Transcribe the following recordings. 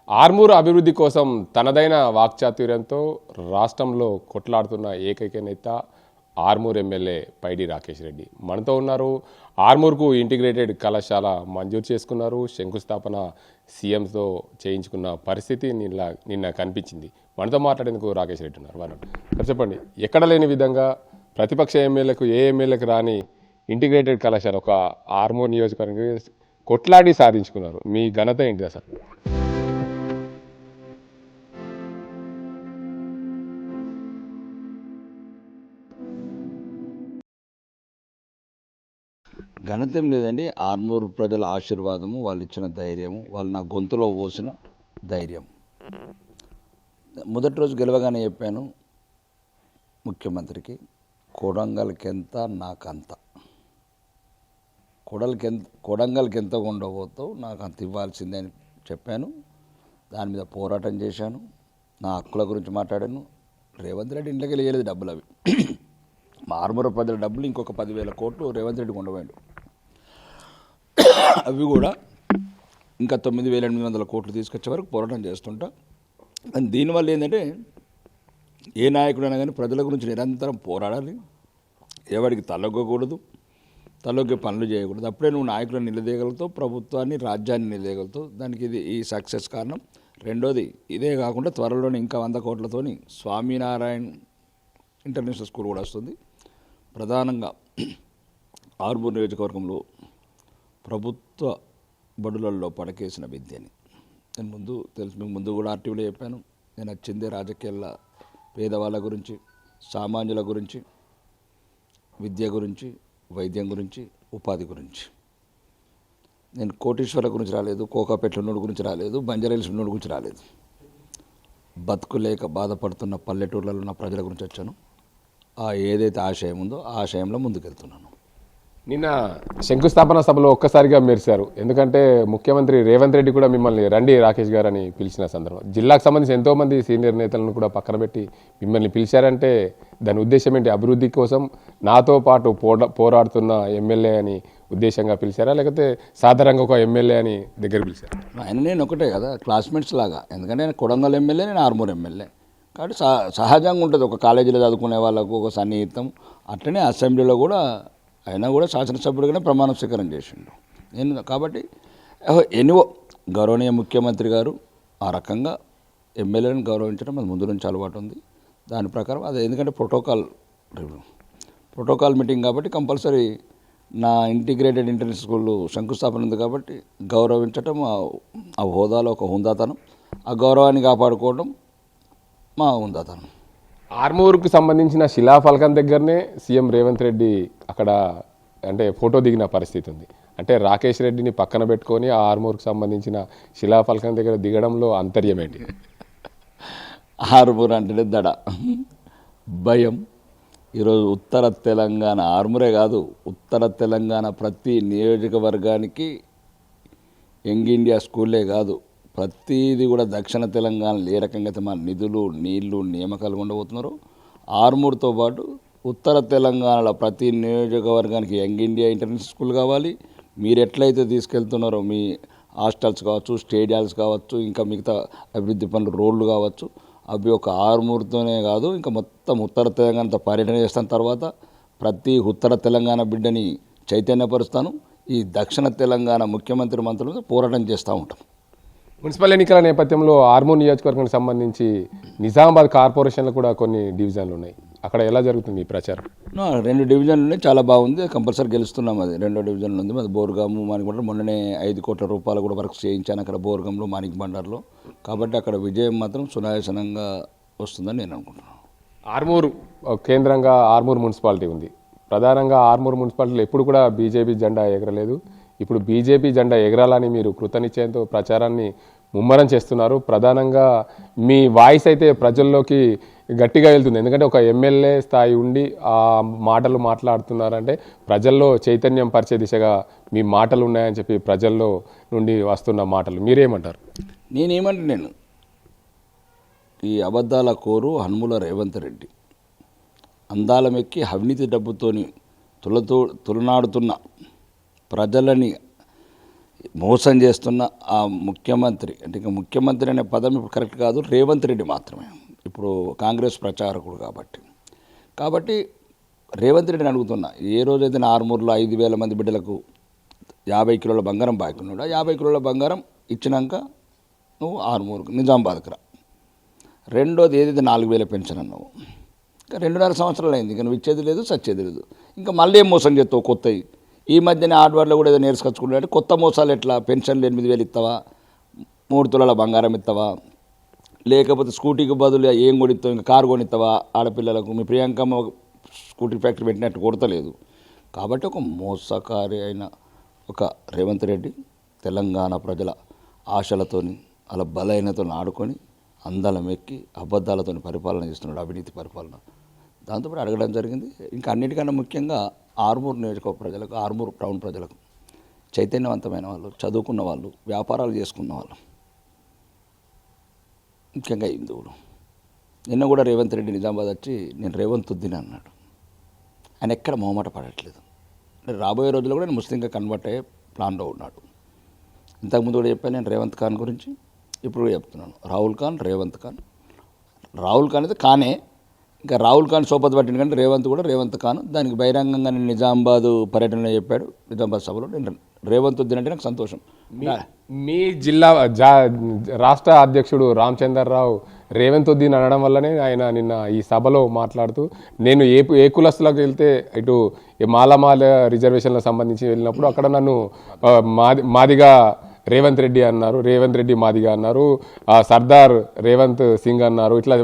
ఆర్మూరు అభివృద్ధి కోసం తనదైన వాక్చాతుర్యంతో రాష్ట్రంలో కొట్లాడుతున్న ఏకైక నేత ఆర్మూర్ ఎమ్మెల్యే పైడి రాకేష్ రెడ్డి మనతో ఉన్నారు. ఆర్మూర్కు ఇంటిగ్రేటెడ్ కళాశాల మంజూరు చేసుకున్నారు. శంకుస్థాపన సీఎంతో చేయించుకున్న పరిస్థితి నిన్న కనిపించింది. మనతో మాట్లాడేందుకు రాకేష్ రెడ్డి ఉన్నారు. వారు చెప్పండి, ఎక్కడ లేని విధంగా ప్రతిపక్ష ఎమ్మెల్యేకు ఏ ఎమ్మెల్యేకు రాని ఇంటిగ్రేటెడ్ కళాశాల ఒక ఆర్మూర్ నియోజకవర్గం కొట్లాడి సాధించుకున్నారు. మీ ఘనత ఏంటి అసలు? ఘనత లేదండి. ఆర్మూరు ప్రజల ఆశీర్వాదము, వాళ్ళు ఇచ్చిన ధైర్యము, వాళ్ళు నా గొంతులో పోసిన ధైర్యం. మొదటి రోజు గెలవగానే చెప్పాను ముఖ్యమంత్రికి, కొడంగల్కి ఎంత నాకంత, కొడంగల్కి ఎంత ఉండబోతావు నాకు అంత ఇవ్వాల్సిందే అని చెప్పాను. దాని మీద పోరాటం చేశాను. నా హక్కుల గురించి మాట్లాడాను. రేవంత్ రెడ్డి ఇంట్లోకి వెళ్ళలేదు డబ్బులు. అవి మా ఆర్మూరు ప్రజల డబ్బులు ఇంకొక 10,000 కోట్లు రేవంత్ రెడ్డికి ఉండబోయాడు. అవి కూడా ఇంకా 9,800 కోట్లు తీసుకొచ్చే వరకు పోరాటం చేస్తుంటా. అండ్ దీనివల్ల ఏంటంటే ఏ నాయకుడైనా కానీ ప్రజల గురించి నిరంతరం పోరాడాలి. ఎవరికి తలొగ్గకూడదు, తలొగ్గే పనులు చేయకూడదు. అప్పుడే నువ్వు నాయకులను నిలదీయగలుగుతావు, ప్రభుత్వాన్ని రాజ్యాన్ని నిలదీయగలుగుతావు. దానికి ఇది ఈ సక్సెస్ కారణం. రెండోది ఇదే కాకుండా త్వరలోనే ఇంకా 100 కోట్లతోని స్వామినారాయణ ఇంటర్నేషనల్ స్కూల్ కూడా వస్తుంది. ప్రధానంగా ఆర్మూర్ నియోజకవర్గంలో ప్రభుత్వ బడులలో పడకేసిన విద్యని నేను మీకు ముందు కూడా ఆర్టీవీలో చెప్పాను. నేను వచ్చిందే రాజకీయాల పేదవాళ్ళ గురించి, సామాన్యుల గురించి, విద్య గురించి, వైద్యం గురించి, ఉపాధి గురించి. నేను కోటీశ్వర్ల గురించి రాలేదు, కోకాపేటలోడి గురించి రాలేదు, బంజారాహిల్స్ ఉన్నోడి గురించి రాలేదు. బతుకు లేక బాధపడుతున్న పల్లెటూర్లలో ఉన్న ప్రజల గురించి వచ్చాను. ఏదైతే ఆశయం ఉందో ఆ ఆశయంలో ముందుకెళ్తున్నాను. నిన్న శంకుస్థాపన సభలో ఒక్కసారిగా మెరిశారు. ఎందుకంటే ముఖ్యమంత్రి రేవంత్ రెడ్డి కూడా మిమ్మల్ని రండి రాకేష్ గారు అని పిలిచిన సందర్భం, జిల్లాకు సంబంధించి ఎంతోమంది సీనియర్ నేతలను కూడా పక్కన పెట్టి మిమ్మల్ని పిలిచారంటే దాని ఉద్దేశం ఏంటి? అభివృద్ధి కోసం నాతో పాటు పోరాడుతున్న ఎమ్మెల్యే అని ఉద్దేశంగా పిలిచారా, లేకపోతే సాధారణంగా ఒక ఎమ్మెల్యే అని దగ్గర పిలిచారా? ఆయన నేను ఒకటే కదా, క్లాస్మేట్స్ లాగా. ఎందుకంటే నేను కొడంగల్ ఎమ్మెల్యే, నేను ఆర్మూర్ ఎమ్మెల్యే. కాబట్టి సహజంగా ఉంటుంది ఒక కాలేజీలో చదువుకునే వాళ్ళకు ఒక సన్నిహితం. అట్లనే అసెంబ్లీలో కూడా అయినా కూడా శాసనసభ్యుడిగానే ప్రమాణ స్వీకారం చేసిండు నేను. కాబట్టి ఎనివో గౌరవనీయ ముఖ్యమంత్రి గారు ఆ రకంగా ఎమ్మెల్యేలను గౌరవించడం అది ముందు నుంచి అలవాటు ఉంది. దాని ప్రకారం అది ఎందుకంటే ప్రోటోకాల్ మీటింగ్ కాబట్టి కంపల్సరీ నా ఇంటిగ్రేటెడ్ ఇంటర్నేషనల్ స్కూల్ శంకుస్థాపన ఉంది కాబట్టి గౌరవించటం ఆ హోదాలో ఒక హుందాతనం, ఆ గౌరవాన్ని కాపాడుకోవడం మా హుందాతనం. ఆర్మూర్కు సంబంధించిన శిలాఫలకం దగ్గరనే సీఎం రేవంత్ రెడ్డి అక్కడ అంటే ఫోటో దిగిన పరిస్థితి ఉంది. అంటే రాకేష్ రెడ్డిని పక్కన పెట్టుకొని ఆ ఆర్మూర్కు సంబంధించిన శిలాఫలకం దగ్గర దిగడంలో అంతర్యం ఏంటి? ఆర్మూర్ అంటేనే దడ, భయం. ఈరోజు ఉత్తర తెలంగాణ, ఆర్మూరే కాదు, ఉత్తర తెలంగాణ ప్రతి నియోజకవర్గానికి యంగ్ ఇండియా స్కూల్లే కాదు, ప్రతిదీ కూడా దక్షిణ తెలంగాణలో ఏ రకంగా అయితే మన నిధులు, నీళ్లు, నియామకాలు ఉండబోతున్నారో ఆర్మూర్తో పాటు ఉత్తర తెలంగాణలో ప్రతి నియోజకవర్గానికి యంగ్ ఇండియా ఇంటర్నేషనల్ స్కూల్ కావాలి. మీరు ఎట్లయితే తీసుకెళ్తున్నారో మీ హాస్టల్స్ కావచ్చు, స్టేడియాల్స్ కావచ్చు, ఇంకా మిగతా అభివృద్ధి పనులు, రోడ్లు కావచ్చు, అవి ఒక ఆర్మూర్తోనే కాదు ఇంకా మొత్తం ఉత్తర తెలంగాణతో పర్యటన చేస్తాను. తర్వాత ప్రతి ఉత్తర తెలంగాణ బిడ్డని చైతన్యపరుస్తాను. ఈ దక్షిణ తెలంగాణ ముఖ్యమంత్రి మంత్రులతో పోరాటం చేస్తూ ఉంటాం. మున్సిపల్ ఎన్నికల నేపథ్యంలో ఆర్మూర్ నియోజకవర్గానికి సంబంధించి నిజామాబాద్ కార్పొరేషన్లో కూడా కొన్ని డివిజన్లు ఉన్నాయి. అక్కడ ఎలా జరుగుతుంది ఈ ప్రచారం? 2 డివిజన్లు ఉన్నాయి, చాలా బాగుంది, కంపల్సరీ గెలుస్తున్నాం. అది 2వ డివిజన్లు ఉంది. అది బోర్గాము, మాణిక్బండారు. మొన్ననే 5 కోట్ల రూపాయలు కూడా వర్క్ చేయించాను అక్కడ బోర్గంలో, మాణిక్బండార్లో. కాబట్టి అక్కడ విజయం మాత్రం సునాయాసనంగా వస్తుందని నేను అనుకుంటున్నాను. ఆర్మూర్ కేంద్రంగా ఆర్మూర్ మున్సిపాలిటీ ఉంది. ప్రధానంగా ఆర్మూర్ మున్సిపాలిటీలో ఎప్పుడు కూడా బీజేపీ జెండా ఎగరలేదు. ఇప్పుడు బీజేపీ జెండా ఎగరాలని మీరు కృతనిశ్చయంతో ప్రచారాన్ని ముమ్మరం చేస్తున్నారు. ప్రధానంగా మీ వాయిస్ అయితే ప్రజల్లోకి గట్టిగా వెళ్తుంది. ఎందుకంటే ఒక ఎమ్మెల్యే స్థాయి ఉండి ఆ మాటలు మాట్లాడుతున్నారంటే ప్రజల్లో చైతన్యం పరిచే దిశగా మీ మాటలు ఉన్నాయని చెప్పి ప్రజల్లో నుండి వస్తున్న మాటలు మీరేమంటారు? నేను ఈ అబద్ధాల కోరు హనుముల రేవంత్ రెడ్డి అందాలమెక్కి అవినీతి డబ్బుతోని తులనాడుతున్న ప్రజలని మోసం చేస్తున్న ఆ ముఖ్యమంత్రి అంటే ఇంకా ముఖ్యమంత్రి అనే పదం ఇప్పుడు కరెక్ట్ కాదు, రేవంత్ రెడ్డి మాత్రమే ఇప్పుడు కాంగ్రెస్ ప్రచారకుడు కాబట్టి రేవంత్ రెడ్డిని అడుగుతున్నా, ఏ రోజైతే ఆర్మూర్లో 5,000 మంది బిడ్డలకు 50 కిలోల బంగారం బాకున్నాడు, 50 కిలోల బంగారం ఇచ్చినాక నువ్వు ఆర్మూర్కు నిజామాబాద్కు రా. రెండోది ఏదైతే 4,000 పెన్షన్ అన్నావు, ఇంకా 2.5 సంవత్సరాలు అయింది, ఇంకా నువ్వు ఇచ్చేది లేదు సచ్చేది లేదు, ఇంకా మళ్ళీ ఏం మోసం చేస్తావు కొత్తవి. ఈ మధ్యనే ఆడవాళ్ళు కూడా ఏదో నేర్చుకొచ్చుకుంటారు, కొత్త మోసాలు ఎట్లా, పెన్షన్లు 8,000 ఇస్తావా, 3 తులాల బంగారం ఇస్తావా, లేకపోతే స్కూటీకి బదులు ఏం కొనిస్తావు, ఇంకా కారు కొనిస్తావా ఆడపిల్లలకు. మీ ప్రియాంకమ్మ స్కూటీ ఫ్యాక్టరీ పెట్టినట్టు కొడతలేదు. కాబట్టి ఒక మోసకారి అయిన ఒక రేవంత్ రెడ్డి తెలంగాణ ప్రజల ఆశలతోని అలా బలహీనతో ఆడుకొని అందలం ఎక్కి అబద్ధాలతో పరిపాలన చేస్తున్నాడు, అవినీతి పరిపాలన. దాంతోపాటు అడగడం జరిగింది. ఇంకా అన్నిటికన్నా ముఖ్యంగా ఆర్మూర్ నియోజకవర్గ ప్రజలకు, ఆర్మూర్ టౌన్ ప్రజలకు, చైతన్యవంతమైన వాళ్ళు, చదువుకున్న వాళ్ళు, వ్యాపారాలు చేసుకున్న వాళ్ళు, ముఖ్యంగా హిందువులు. నిన్న కూడా రేవంత్ రెడ్డి నిజామాబాద్ వచ్చి నేను రేవంత్ ఉద్దీన్ అన్నాడు. ఆయన ఎక్కడ మొహమాట పడట్లేదు. రాబోయే రోజుల్లో కూడా నేను ముస్లింగా కన్వర్ట్ అయ్యే ప్లాన్లో ఉన్నాడు. ఇంతకుముందు కూడా చెప్పాను నేను రేవంత్ ఖాన్ గురించి, ఇప్పుడు కూడా చెప్తున్నాను. రాహుల్ ఖాన్, రేవంత్ ఖాన్. రాహుల్ ఖాన్ అయితే ఖానే, ఇంకా రాహుల్ ఖాన్ సోపతి పట్టిన కంటే రేవంత్ కూడా రేవంత్ ఖాన్. దానికి బహిరంగంగా నేను నిజామాబాద్ పర్యటనలో చెప్పాడు, నిజామాబాద్ సభలో. నేను రేవంత్ ఉద్దీన్ అంటే నాకు సంతోషం. మీ జిల్లా రాష్ట్ర అధ్యక్షుడు రామచంద్రరావు రేవంత్ ఉద్దీన్ అనడం వల్లనే ఆయన నిన్న ఈ సభలో మాట్లాడుతూ, నేను ఏ కులస్తులకు వెళ్తే ఇటు మాలమాల రిజర్వేషన్లకు సంబంధించి వెళ్ళినప్పుడు అక్కడ నన్ను మాదిగా రేవంత్ రెడ్డి అన్నారు, రేవంత్ రెడ్డి మాదిగా అన్నారు, సర్దార్ రేవంత్ సింగ్ అన్నారు. ఇట్లా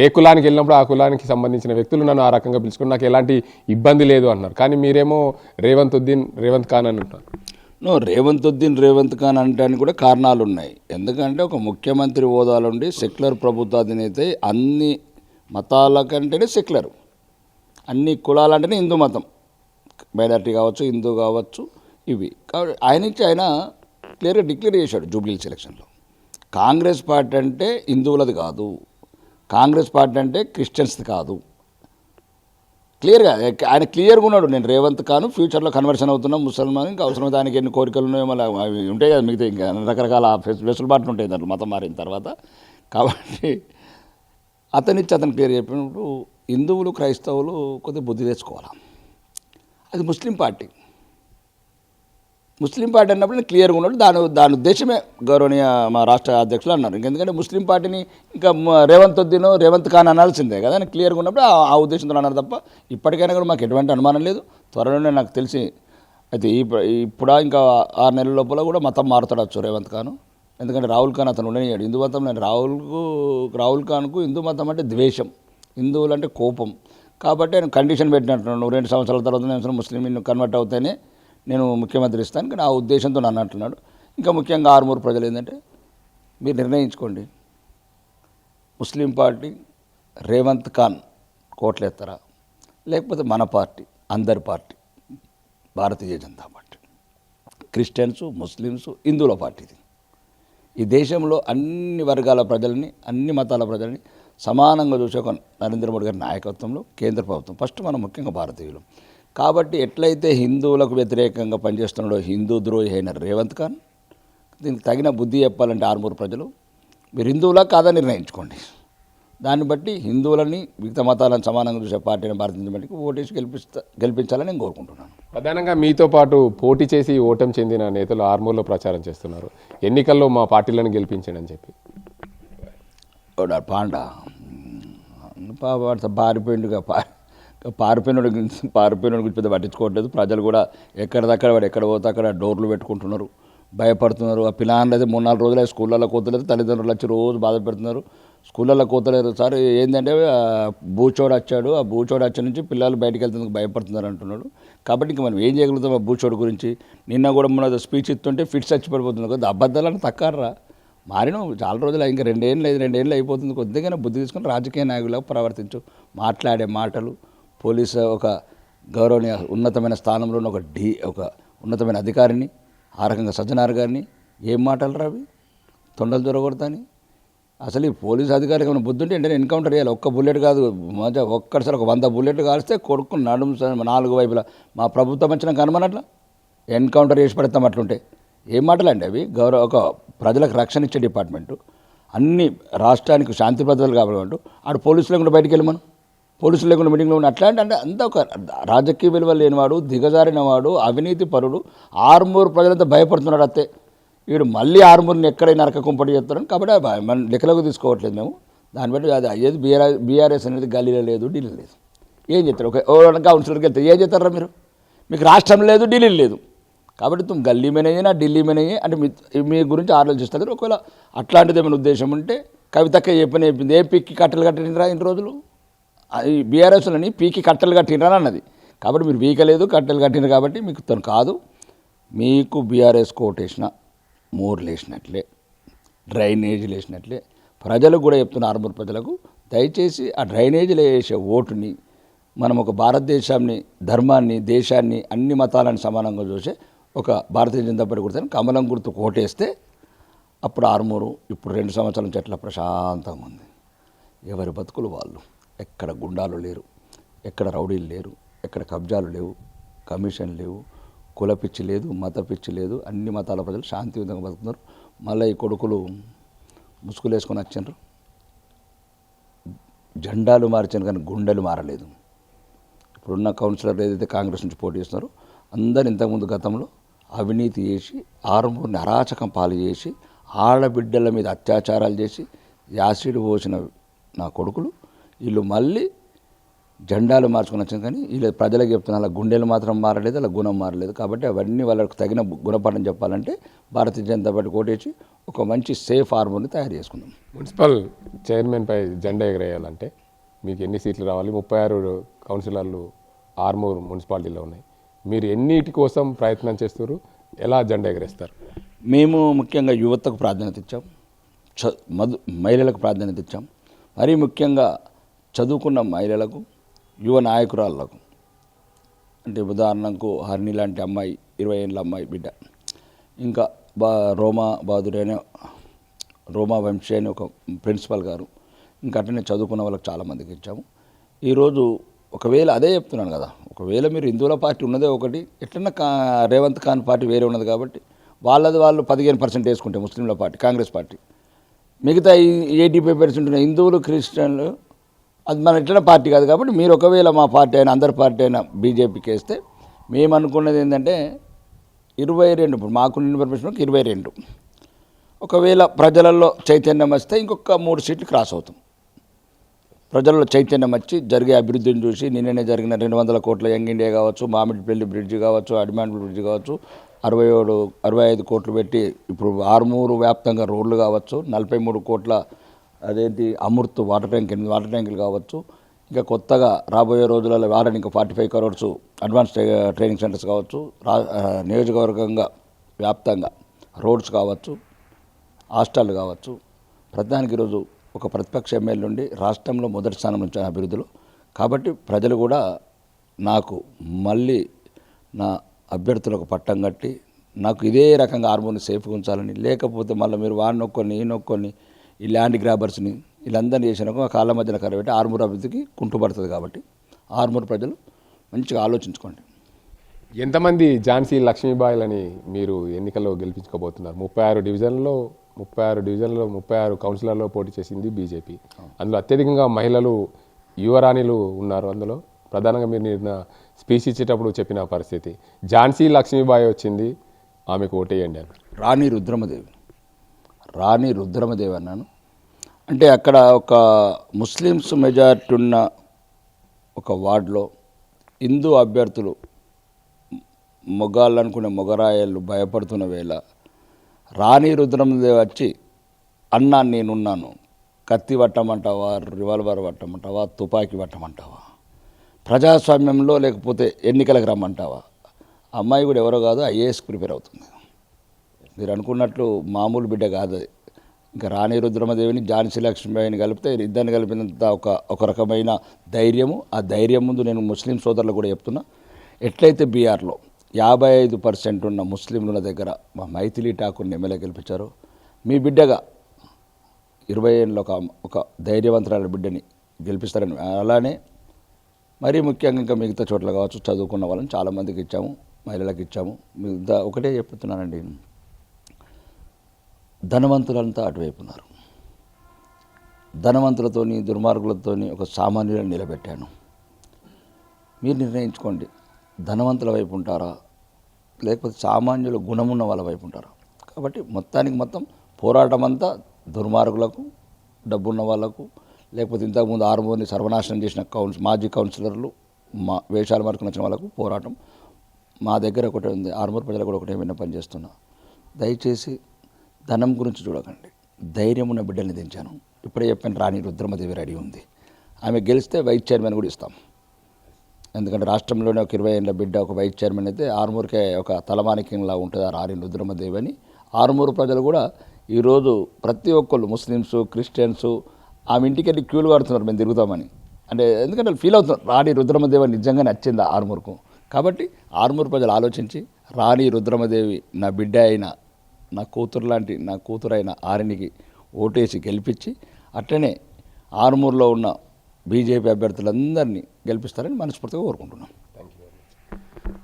ఏ కులానికి వెళ్ళినప్పుడు ఆ కులానికి సంబంధించిన వ్యక్తులు నన్ను ఆ రకంగా పిలుచుకుని నాకు ఎలాంటి ఇబ్బంది లేదు అన్నారు. కానీ మీరేమో రేవంత్ ఉద్దీన్ రేవంత్ ఖాన్ అని అంటారు. రేవంత్ ఉద్దీన్ రేవంత్ ఖాన్ అంటానికి కూడా కారణాలు ఉన్నాయి. ఎందుకంటే ఒక ముఖ్యమంత్రి హోదాలుండి సెక్యులర్ ప్రభుత్వ అధినేత, అన్ని మతాల కంటేనే సెక్యులర్, అన్ని కులాలంటేనే హిందూ మతం, మైనారిటీ కావచ్చు, హిందూ కావచ్చు, ఇవి. కాబట్టి ఆయన క్లియర్గా డిక్లేర్ చేశాడు జూబ్లీహిల్స్ ఎలక్షన్లో. కాంగ్రెస్ పార్టీ అంటే హిందువులది కాదు, కాంగ్రెస్ పార్టీ అంటే క్రిస్టియన్స్ది కాదు. క్లియర్గా ఆయన క్లియర్గా ఉన్నాడు. నేను రేవంత్ ఖాన్ ఫ్యూచర్లో కన్వర్షన్ అవుతున్నా ముసల్మాన్, ఇంకా అవసరం దానికి ఎన్ని కోరికలు ఉన్నాయో మళ్ళీ అవి ఉంటాయి కదా, మిగతా ఇంకా రకరకాల వెసులుబాట్లు ఉంటాయి దాంట్లో మతం మారిన తర్వాత. కాబట్టి అతను క్లియర్ చెప్పినప్పుడు హిందువులు క్రైస్తవులు కొద్దిగా బుద్ధి తెచ్చుకోవాలి. అది ముస్లిం పార్టీ అన్నప్పుడు నేను క్లియర్గా ఉన్నాడు. దాని ఉద్దేశమే గౌరవనీయ మా రాష్ట్ర అధ్యక్షులు అన్నారు. ఎందుకంటే ముస్లిం పార్టీని ఇంకా రేవంత్ ఖాన్ అనాల్సిందే కదా, నేను క్లియర్గా ఉన్నప్పుడు ఆ ఉద్దేశంతో అన్నారు తప్ప ఇప్పటికైనా కూడా మాకు ఎటువంటి అనుమానం లేదు. త్వరలోనే నాకు తెలిసి అయితే ఇప్పుడు ఇంకా 6 నెలల లోపల కూడా మతం మారుతాడచ్చు రేవంత్ ఖాన్. ఎందుకంటే రాహుల్ ఖాన్ అతను ఉండనియాడు హిందూ మతం. నేను రాహుల్ ఖాన్కు హిందూ మతం అంటే ద్వేషం, హిందువులు అంటే కోపం. కాబట్టి ఆయన కండిషన్ పెట్టినట్టున్నాడు, నువ్వు 2 సంవత్సరాల తర్వాత నేను ముస్లిం కన్వర్ట్ అవుతేనే నేను ముఖ్యమంత్రి ఇస్తాను. కానీ ఆ ఉద్దేశంతో నన్ను అంటున్నాడు. ఇంకా ముఖ్యంగా ఆర్మూర్ ప్రజలు ఏంటంటే మీరు నిర్ణయించుకోండి, ముస్లిం పార్టీ రేవంత్ ఖాన్ కోట్లెత్తరా, లేకపోతే మన పార్టీ అందరి party Bharatiya Janata party, Christians, Muslims, హిందువుల పార్టీది. ఈ దేశంలో అన్ని వర్గాల ప్రజల్ని, అన్ని మతాల ప్రజల్ని సమానంగా చూసే ఒక నరేంద్ర మోడీ గారి నాయకత్వంలో కేంద్ర ప్రభుత్వం, ఫస్ట్ మనం ముఖ్యంగా భారతీయులు. కాబట్టి ఎట్లయితే హిందువులకు వ్యతిరేకంగా పనిచేస్తున్నాడో హిందూ ద్రోహి అయిన రేవంత్ ఖాన్, దీనికి తగిన బుద్ధి చెప్పాలంటే ఆర్మూర్ ప్రజలు మీరు హిందువులా కాదా నిర్ణయించుకోండి. దాన్ని బట్టి హిందువులని మిగతా మతాలను సమానంగా చూసే పార్టీని భారతీయ జనతా పార్టీకి ఓటేసి గెలిపించాలని నేను కోరుకుంటున్నాను. ప్రధానంగా మీతో పాటు పోటీ చేసి ఓటమి చెందిన నేతలు ఆర్మూర్లో ప్రచారం చేస్తున్నారు, ఎన్నికల్లో మా పార్టీలను గెలిపించండి అని చెప్పి. పాండా పారిపోయిండుగా పారిపోయినోడి గురించి పెద్ద పట్టించుకోవట్లేదు. ప్రజలు కూడా ఎక్కడిదక్కడ వాడు ఎక్కడ పోతే అక్కడ డోర్లు పెట్టుకుంటున్నారు, భయపడుతున్నారు. ఆ పిల్లలు అయితే 3-4 రోజులు స్కూళ్ళల్లో కోతలేదు, తల్లిదండ్రులు వచ్చి రోజు బాధ పెడుతున్నారు. స్కూళ్ళల్లో కోతలేరు సార్, ఏంటంటే బూచోడు వచ్చాడు, ఆ బూచోడు వచ్చి నుంచి పిల్లలు బయటికి వెళ్తుందుకు భయపడుతున్నారు అంటున్నాడు. కాబట్టి ఇంక మనం ఏం చేయగలుగుతాం ఆ బూచోడు గురించి. నిన్న కూడా మన స్పీచ్ ఇస్తుంటే ఫిట్స్ వచ్చి పడిపోతుంది కదా, అబద్ధాలను తక్కర్రా మారిన చాలా రోజులు ఇంకా 2 ఏళ్ళు అయిపోతుంది. కొద్దిగానే బుద్ధి తీసుకుని రాజకీయ నాయకులకు ప్రవర్తించు. మాట్లాడే మాటలు, పోలీసు ఒక గౌరవనీయ ఉన్నతమైన స్థానంలో ఉన్న ఒక ఉన్నతమైన అధికారిని, ఆ రకంగా సజ్జనార్ గారిని ఏం మాటలు రావి, తొండలు దొరకొడతాని. అసలు ఈ పోలీసు అధికారికి ఏమైనా బుద్ధి ఉంటే వెంటనే ఎన్కౌంటర్ చేయాలి. ఒక్క బుల్లెట్ కాదు, ఒక్కసారి ఒక 100 బుల్లెట్లు కాల్స్తే కొడుకు నడుము 4 వైపులా మా ప్రభుత్వం వచ్చిన కనుమనట్లా ఎన్కౌంటర్ చేసి పెడతాం. అట్లుంటే ఏం మాటలండి అవి? ఒక ప్రజలకు రక్షణ ఇచ్చే డిపార్ట్మెంటు, అన్ని రాష్ట్రానికి శాంతి భద్రతలు కావాలంటూ ఆడు పోలీసులు లేకుండా బయటికి వెళ్ళి మనం పోలీసులు లేకుండా మీటింగ్లో ఉన్న అట్లాంటి అంటే అంతా ఒక రాజకీయ విలువలు లేనివాడు, దిగజారిన వాడు, అవినీతి పరుడు. ఆర్మూరు ప్రజలంతా భయపడుతున్నాడు అంతే. వీడు మళ్ళీ ఆర్మూరుని ఎక్కడైనా నరక కుంపటి చేస్తారని కాబట్టి మన లెక్కలోకి తీసుకోవట్లేదు మేము. దాన్ని బట్టి అది అయ్యేది బీఆర్ఎస్ అనేది గల్లీలో లేదు, ఢిల్లీ లేదు. ఏం చేస్తారు? ఒక కౌన్సిలర్కి వెళ్తే ఏం చేస్తారా మీరు? మీకు రాష్ట్రం లేదు, ఢిల్లీ లేదు. కాబట్టి తుమ్ గల్లీ మేనేయే నా ఢిల్లీ మేనేయే అంటే మీ గురించి ఆలోచిస్తారు. ఒకవేళ అట్లాంటిది ఏమైనా ఉద్దేశం ఉంటే కవితక్క చెప్పింది ఏ పీక్కి కట్టెలు కట్టినరా ఇన్ని రోజులు? ఈ బీఆర్ఎస్లని పీకి కట్టెలు కట్టినరా అన్నది. కాబట్టి మీరు పీకలేదు, కట్టెలు కట్టినారు కాబట్టి మీకు తను కాదు. మీకు బీఆర్ఎస్ కోటేసిన మోర్లు వేసినట్లే, డ్రైనేజీలు వేసినట్లే ప్రజలకు కూడా చెప్తున్న ఆర్మూర్ ప్రజలకు దయచేసి ఆ డ్రైనేజీలు వేసే ఓటుని మనం ఒక భారతదేశాన్ని, ధర్మాన్ని, దేశాన్ని, అన్ని మతాలను సమానంగా చూసే ఒక భారతీయ జనతా పార్టీ గుర్తు కమలం గుర్తు ఓటేస్తే అప్పుడు ఆర్మూరు ఇప్పుడు 2 సంవత్సరాల నుంచి ఎట్లా ప్రశాంతంగా ఉంది. ఎవరి బతుకులు వాళ్ళు. ఎక్కడ గుండాలు లేరు, ఎక్కడ రౌడీలు లేరు, ఎక్కడ కబ్జాలు లేవు, కమిషన్ లేవు, కుల పిచ్చి లేదు, మత పిచ్చి లేదు. అన్ని మతాల ప్రజలు శాంతియుతంగా బతుకుతున్నారు. మళ్ళీ ఈ కొడుకులు ముసుగులు వేసుకొని వచ్చిండ్రు, జెండాలు మార్చారు కానీ గుండెలు మారలేదు. ఇప్పుడున్న కౌన్సిలర్ ఏదైతే కాంగ్రెస్ నుంచి పోటీ చేస్తున్నారో అందరు ఇంతకుముందు గతంలో అవినీతి చేసి ఆర్మూర్ని అరాచకం పాలు చేసి ఆడబిడ్డల మీద అత్యాచారాలు చేసి యాసిడ్ పోసిన నా కొడుకులు వీళ్ళు మళ్ళీ జెండాలు మార్చుకొని వచ్చాను. కానీ వీళ్ళు ప్రజలకు చెప్తున్నారు అలా గుండెలు మాత్రం మారలేదు, అలా గుణం మారలేదు. కాబట్టి అవన్నీ వాళ్ళకు తగిన గుణపాఠం చెప్పాలంటే భారతీయ జనతా పార్టీ కోటేసి ఒక మంచి సేఫ్ ఆర్మూర్ని తయారు చేసుకుందాం. మున్సిపల్ చైర్మన్పై జెండా ఎగరేయాలంటే మీకు ఎన్ని సీట్లు రావాలి? 36 కౌన్సిలర్లు ఆర్మూర్ మున్సిపాలిటీలో ఉన్నాయి. మీరు ఎన్నిటి కోసం ప్రయత్నం చేస్తారు? ఎలా జెండా ఎగరేస్తారు? మేము ముఖ్యంగా యువతకు ప్రాధాన్యత ఇచ్చాం, మహిళలకు ప్రాధాన్యత ఇచ్చాం. మరీ ముఖ్యంగా చదువుకున్న మహిళలకు, యువ నాయకురాళ్లకు. అంటే ఉదాహరణకు హరిణి లాంటి అమ్మాయి, 20 ఏళ్ళ అమ్మాయి బిడ్డ, ఇంకా రోమా వంశీ అని ఒక ప్రిన్సిపల్ గారు, ఇంకా అట్లనే చదువుకున్న వాళ్ళకి చాలామందికి ఇచ్చాము. ఈరోజు ఒకవేళ అదే చెప్తున్నాను కదా, ఒకవేళ మీరు హిందువుల పార్టీ ఉన్నదే ఒకటి, ఎట్లన్నా రేవంత్ ఖాన్ పార్టీ వేరే ఉన్నది కాబట్టి వాళ్ళు 15% వేసుకుంటే ముస్లింల పార్టీ కాంగ్రెస్ పార్టీ, మిగతా 85% ఉన్న హిందువులు, క్రిస్టియన్లు అది మన ఎట్లా పార్టీ కాదు. కాబట్టి మీరు ఒకవేళ మా పార్టీ అయినా అందరి పార్టీ అయినా బీజేపీకి వేస్తే మేము అనుకున్నది ఏంటంటే 22, ఇప్పుడు మాకున్న ఇన్ఫర్మేషన్ 22. ఒకవేళ ప్రజలలో చైతన్యం వస్తే ఇంకొక 3 సీట్లు క్రాస్ అవుతాం. ప్రజల్లో చైతన్యం వచ్చి జరిగే అభివృద్ధిని చూసి నిన్ననే జరిగిన 200 కోట్ల యంగ్ ఇండియా కావచ్చు, మామిడిపల్లి బ్రిడ్జ్ కావచ్చు, అడిమాండ్ బ్రిడ్జ్ కావచ్చు, 65 కోట్లు పెట్టి ఇప్పుడు ఆర్మూరు వ్యాప్తంగా రోడ్లు కావచ్చు, 43 కోట్ల అదేంటి అమృత్ వాటర్ ట్యాంక్, 8 వాటర్ ట్యాంకులు కావచ్చు, ఇంకా కొత్తగా రాబోయే రోజులలో వారానికి ఇంకా 45 crores అడ్వాన్స్ ట్రైనింగ్ సెంటర్స్ కావచ్చు, నియోజకవర్గంగా వ్యాప్తంగా రోడ్స్ కావచ్చు, హాస్టళ్ళు కావచ్చు. ప్రధానికి ఈరోజు ఒక ప్రతిపక్ష ఎమ్మెల్యే నుండి రాష్ట్రంలో మొదటి స్థానం నుంచి అభివృద్ధిలో. కాబట్టి ప్రజలు కూడా నాకు మళ్ళీ నా అభ్యర్థులకు పట్టం కట్టి నాకు ఇదే రకంగా ఆర్మూర్ని సేఫ్గా ఉంచాలని, లేకపోతే మళ్ళీ మీరు వాడిని నొక్కొని ఈ నొక్కొని ఈ ల్యాండ్ గ్రాబర్స్ని వీళ్ళందరినీ చేసిన కాళ్ళ మధ్యన కరబెట్టి ఆర్మూర్ అభివృద్ధికి కుంటుపడుతుంది. కాబట్టి ఆర్మూర్ ప్రజలు మంచిగా ఆలోచించుకోండి. ఎంతమంది ఝాన్సీ లక్ష్మీబాయిలని మీరు ఎన్నికల్లో గెలిపించుకోబోతున్నారు? 36 డివిజన్లో 36 కౌన్సిలర్లో పోటీ చేసింది బీజేపీ. అందులో అత్యధికంగా మహిళలు, యువరాణిలు ఉన్నారు. అందులో ప్రధానంగా మీరు నిన్న స్పీచ్ ఇచ్చేటప్పుడు చెప్పిన పరిస్థితి, ఝాన్సీ లక్ష్మీబాయి వచ్చింది, ఆమెకు ఓటేయండి అని. రాణి రుద్రమదేవి అన్నాను. అంటే అక్కడ ఒక ముస్లిమ్స్ మెజారిటీ ఉన్న ఒక వార్డులో హిందూ అభ్యర్థులు మొగాళ్ళు అనుకునే మొగరాయలు భయపడుతున్న వేళ రాణి రుద్రమదేవి వచ్చి అన్నా నేనున్నాను, కత్తి పట్టమంటావా, రివాల్వర్ పట్టమంటావా, తుపాకీ పట్టమంటావా, ప్రజాస్వామ్యంలో లేకపోతే ఎన్నికలకు రమ్మంటావా? అమ్మాయి కూడా ఎవరో కాదు, ఐఏఎస్ ప్రిపేర్ అవుతుంది. మీరు అనుకున్నట్లు మామూలు బిడ్డ కాదు అది. ఇంకా రాణి రుద్రమదేవిని ఝాన్సీ లక్ష్మీబాయిని కలిపితే ఇద్దరిని కలిపినంత ఒక రకమైన ధైర్యము. ఆ ధైర్యం ముందు నేను ముస్లిం సోదరులు కూడా చెప్తున్నా, ఎట్లయితే బీహార్లో 55% ఉన్న ముస్లింల దగ్గర మా మైథిలి ఠాకూర్ని ఎమ్మెల్యే గెలిపించారో, మీ బిడ్డగా 20 ఏళ్ళలో ఒక ధైర్యవంతురాల బిడ్డని గెలిపిస్తారని. అలానే మరీ ముఖ్యంగా ఇంకా మిగతా చోట్ల కావచ్చు చదువుకున్న వాళ్ళని చాలామందికి ఇచ్చాము, మహిళలకు ఇచ్చాము. ఒకటే చెప్తున్నానండి, ధనవంతులంతా అటువైపు ఉన్నారు. ధనవంతులతోని దుర్మార్గులతోని ఒక సామాన్యులను నిలబెట్టాను. మీరు నిర్ణయించుకోండి, ధనవంతుల వైపు ఉంటారా లేకపోతే సామాన్యుల గుణమున్న వాళ్ళ వైపు ఉంటారా. కాబట్టి మొత్తానికి మొత్తం పోరాటం అంతా దుర్మార్గులకు, డబ్బున్న వాళ్ళకు, లేకపోతే ఇంతకుముందు ఆర్మూర్ని సర్వనాశనం చేసిన మాజీ కౌన్సిలర్లు, మా వేషాలు మార్కుని వచ్చిన వాళ్ళకు పోరాటం. మా దగ్గర ఒకటే ఉంది, ఆర్మూర్ ప్రజలు కూడా ఒకటే విన్నపం చేస్తున్నా, దయచేసి ధనం గురించి చూడకండి, ధైర్యం ఉన్న బిడ్డల్ని దించాను. ఇప్పుడే చెప్పాను, రాణి రుద్రమదేవి రెడీ ఉంది. ఆమె గెలిస్తే వైస్ చైర్మన్ కూడా ఇస్తాం. ఎందుకంటే రాష్ట్రంలోనే ఒక 20 ఏళ్ళ బిడ్డ ఒక వైస్ చైర్మన్ అయితే ఆర్మూర్కే ఒక తలమానికంలా ఉంటుంది ఆ రాణి రుద్రమదేవి అని. ఆర్మూరు ప్రజలు కూడా ఈరోజు ప్రతి ఒక్కళ్ళు ముస్లిమ్స్, క్రిస్టియన్స్ ఆమె ఇంటికి వెళ్ళి క్యూలు కడుతున్నారు మేము తిరుగుతామని. అంటే ఎందుకంటే వాళ్ళు ఫీల్ అవుతున్నారు, రాణి రుద్రమదేవి నిజంగా నచ్చింది ఆర్మూర్కు. కాబట్టి ఆర్మూరు ప్రజలు ఆలోచించి రాణి రుద్రమదేవి నా బిడ్డ అయిన, నా కూతురు లాంటి నా కూతురైన ఆరినికి ఓటేసి గెలిపించి అట్లనే ఆర్మూర్లో ఉన్న బీజేపీ అభ్యర్థులందరినీ గెలిపిస్తారని మనస్ఫూర్తిగా కోరుకుంటున్నాం.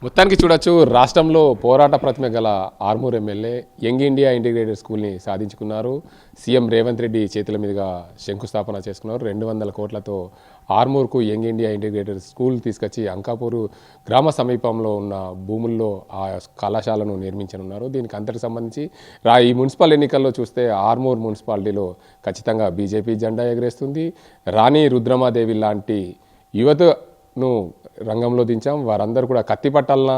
మొత్తానికి చూడొచ్చు, రాష్ట్రంలో పోరాట ప్రతిమ గల Armoor MLA young India integrated స్కూల్ని సాధించుకున్నారు. సీఎం రేవంత్ రెడ్డి చేతుల మీదుగా శంకుస్థాపన చేసుకున్నారు. 200 కోట్లతో ఆర్మూర్కు యంగ్ ఇండియా ఇంటిగ్రేటెడ్ స్కూల్ తీసుకొచ్చి అంకాపూరు గ్రామ సమీపంలో ఉన్న భూముల్లో ఆ కళాశాలను నిర్మించనున్నారు. దీనికి అంతటికి సంబంధించి ఈ మున్సిపల్ ఎన్నికల్లో చూస్తే ఆర్మూర్ మున్సిపాలిటీలో ఖచ్చితంగా బీజేపీ జెండా ఎగరేస్తుంది. రాణి రుద్రమాదేవి లాంటి యువతను రంగంలో దించాం. వారందరూ కూడా కత్తి పట్టాలనా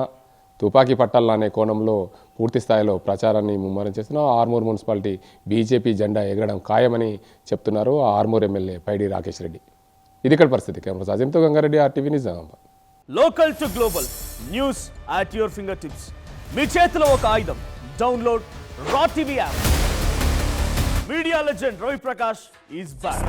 తుపాకీ పట్టాలనా అనే కోణంలో పూర్తి స్థాయిలో ప్రచారాన్ని ముమ్మరం చేస్తున్నారు. ఆర్మూర్ మున్సిపాలిటీ బీజేపీ జెండా ఎగరడం ఖాయమని చెప్తున్నారు ఆర్మూర్ ఎమ్మెల్యే పైడి రాకేష్ రెడ్డి. ఇది ఇక్కడ పరిస్థితి. కెమెరా సాజంతో Gangareddy, RTV Nizamabad. Local to global news at your fingertips. మీ చేతిలో ఒక ఆయుధం. Download Raw TV app. Media legend Ravi Prakash is back.